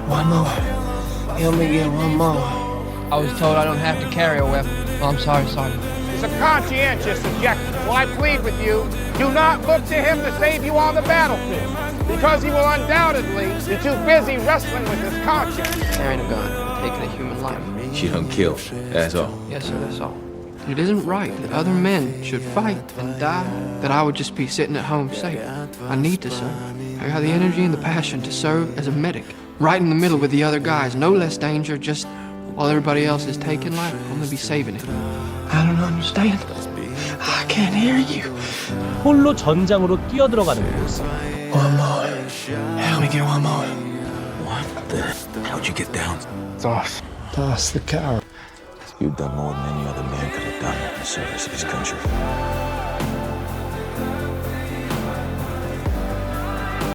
One more. Help me get one more. I was told I don't have to carry a weapon. Oh, I'm sorry, Sergeant. It's a conscientious objection. Well, I plead with you, do not look to him to save you on the battlefield, because he will undoubtedly be too busy wrestling with his conscience. Carrying a gun, taking a human life. She done killed, that's all. Yes, sir, that's all. It isn't right that other men should fight and die, that I would just be sitting at home safe. I need to serve. I got the energy and the passion to serve as a medic, right in the middle with the other guys. No less danger, just while everybody else is taking life, I'm gonna be saving it. I don't understand. I can't hear you. 홀로 전장으로 뛰어들어가는 모습. One more. Help me get one more. What the? How'd you get down? Doss. Doss the coward. You've done more than any other man could have done in the service of his country.